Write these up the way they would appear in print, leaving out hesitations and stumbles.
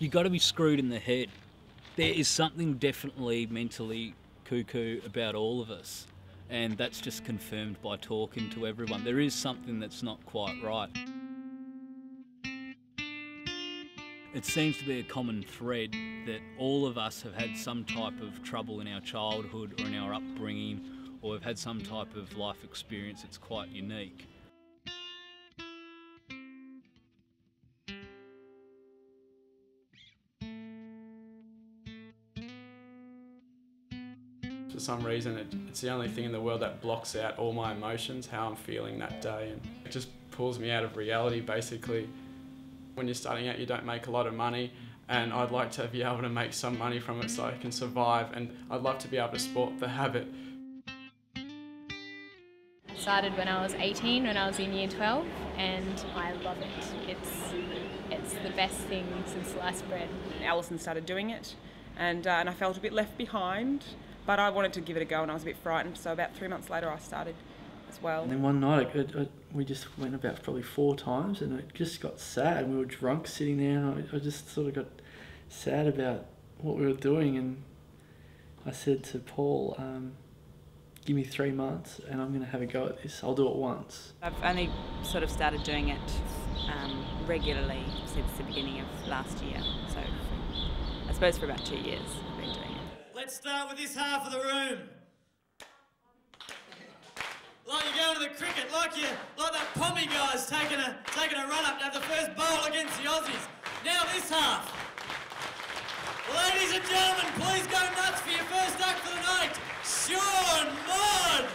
You got to be screwed in the head. There is something definitely mentally cuckoo about all of us, and that's just confirmed by talking to everyone. There is something that's not quite right. It seems to be a common thread that all of us have had some type of trouble in our childhood or in our upbringing, or have had some type of life experience that's quite unique. For some reason, it's the only thing in the world that blocks out all my emotions, how I'm feeling that day, and it just pulls me out of reality, basically. When you're starting out, you don't make a lot of money, and I'd like to be able to make some money from it so I can survive, and I'd love to be able to sport the habit. I started when I was 18, when I was in year 12, and I love it. It's the best thing since sliced bread. Alison started doing it, and I felt a bit left behind. But I wanted to give it a go and I was a bit frightened, so about 3 months later I started as well. And then one night we just went about probably 4 times and it just got sad. We were drunk sitting there and I just sort of got sad about what we were doing, and I said to Paul, give me 3 months and I'm going to have a go at this. I'll do it once. I've only sort of started doing it regularly since the beginning of last year, so I suppose for about 2 years I've been doing it. Let's start with this half of the room. Like you're going to the cricket, like that Pommy guy's taking a run up to have the first bowl against the Aussies. Now this half. Ladies and gentlemen, please go nuts for your first act for the night, Sean Mudd.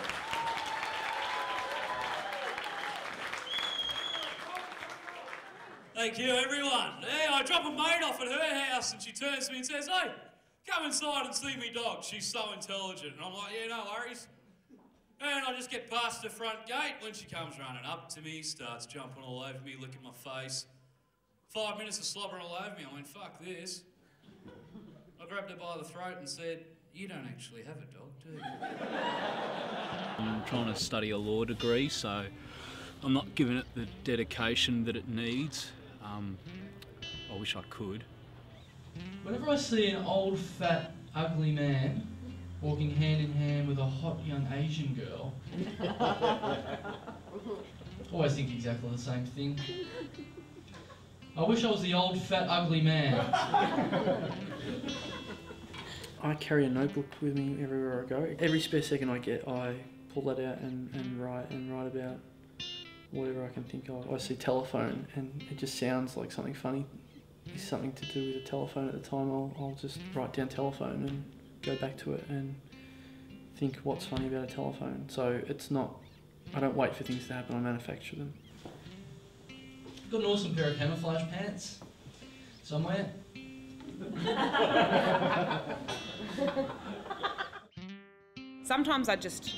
Thank you, everyone. Hey, I drop a mate off at her house and she turns to me and says, hey, come inside and see me dog, she's so intelligent. And I'm like, yeah, no worries. And I just get past the front gate when she comes running up to me, starts jumping all over me, licking my face. 5 minutes of slobbering all over me, I went, fuck this. I grabbed her by the throat and said, you don't actually have a dog, do you? I'm trying to study a law degree, so I'm not giving it the dedication that it needs. I wish I could. Whenever I see an old, fat, ugly man walking hand in hand with a hot young Asian girl, I always think exactly the same thing. I wish I was the old, fat, ugly man. I carry a notebook with me everywhere I go. Every spare second I get, I pull that out and write about whatever I can think of. I see telephone and it just sounds like something funny. It's something to do with a telephone at the time. I'll just write down telephone and go back to it and think what's funny about a telephone. So it's not, I don't wait for things to happen, I manufacture them. I've got an awesome pair of camouflage pants somewhere. Sometimes I just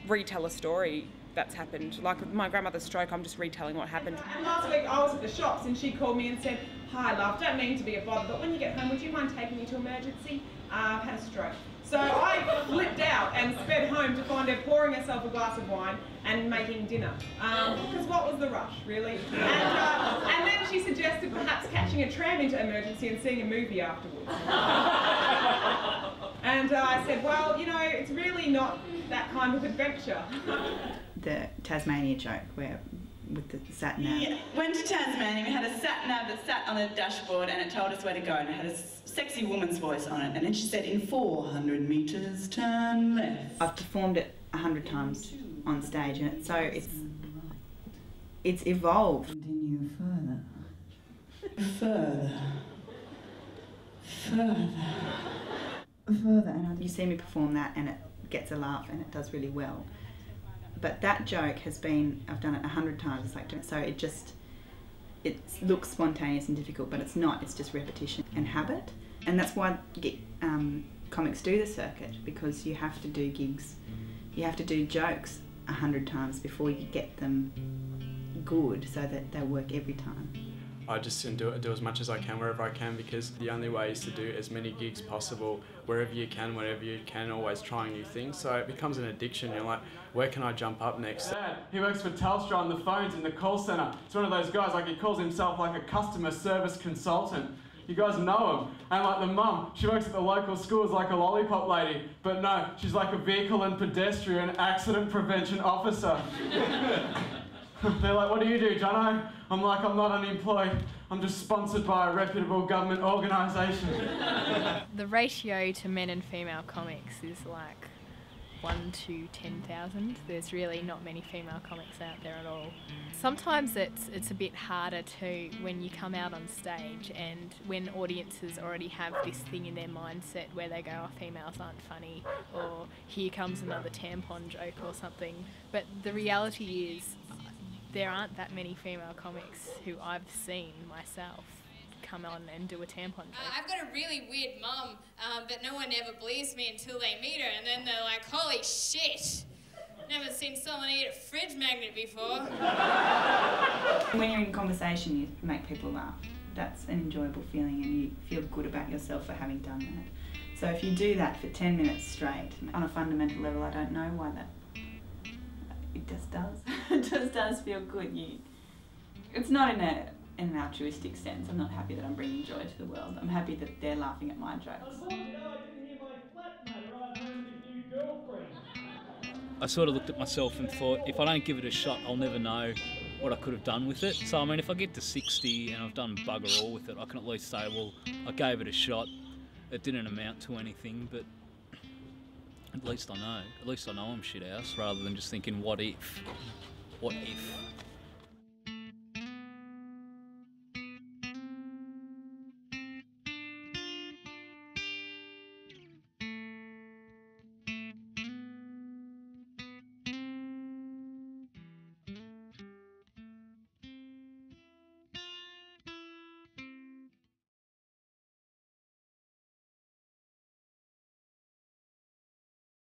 retell a story that's happened. Like with my grandmother's stroke, I'm just retelling what happened. And last week I was at the shops and she called me and said, hi love, don't mean to be a bother, but when you get home, would you mind taking me to emergency? I've had a stroke. So I flipped out and sped home to find her pouring herself a glass of wine and making dinner. Because what was the rush, really? And then she suggested perhaps catching a tram into emergency and seeing a movie afterwards. And I said, well, you know, it's really not that kind of adventure. The Tasmania joke where with the sat nav. Yeah. Went to Tasmania, we had a sat nav that sat on the dashboard and it told us where to go, and it had a sexy woman's voice on it, and then she said, in 400 metres turn left. I've performed it 100 times on stage, and it's evolved. Continue further, and you see me perform that and it gets a laugh and it does really well. But that joke has been, I've done it 100 times, it's like, so it looks spontaneous and difficult, but it's not, it's just repetition and habit. And that's why comics do the circuit, because you have to do gigs, you have to do jokes 100 times before you get them good so that they work every time. I just do as much as I can wherever I can, because the only way is to do as many gigs possible wherever you can, whenever you can, always trying new things. So it becomes an addiction. You're like, where can I jump up next? Dad, he works for Telstra on the phones in the call centre. It's one of those guys, like he calls himself like a customer service consultant. You guys know them. And like the mum, she works at the local school as like a lollipop lady, but no, she's like a vehicle and pedestrian accident prevention officer. They're like, what do you do, Jono? I'm like, I'm not unemployed. I'm just sponsored by a reputable government organisation. The ratio to men and female comics is like 1 to 10,000. There's really not many female comics out there at all. Sometimes it's a bit harder too when you come out on stage and when audiences already have this thing in their mindset where they go, oh, females aren't funny, or here comes another tampon joke or something. But the reality is there aren't that many female comics who I've seen myself come on and do a tampon joke. I've got a really weird mum, but no one ever believes me until they meet her, and then they're like, holy shit, never seen someone eat a fridge magnet before. When you're in conversation, you make people laugh. That's an enjoyable feeling, and you feel good about yourself for having done that. So if you do that for 10 minutes straight, on a fundamental level, I don't know why that... It just does. It just does feel good. It's not in an altruistic sense. I'm not happy that I'm bringing joy to the world. I'm happy that they're laughing at my jokes. I sort of looked at myself and thought, if I don't give it a shot, I'll never know what I could have done with it. So, I mean, if I get to 60 and I've done bugger all with it, I can at least say, well, I gave it a shot. It didn't amount to anything, but at least I know. At least I know I'm shit house, rather than just thinking, what if? What if?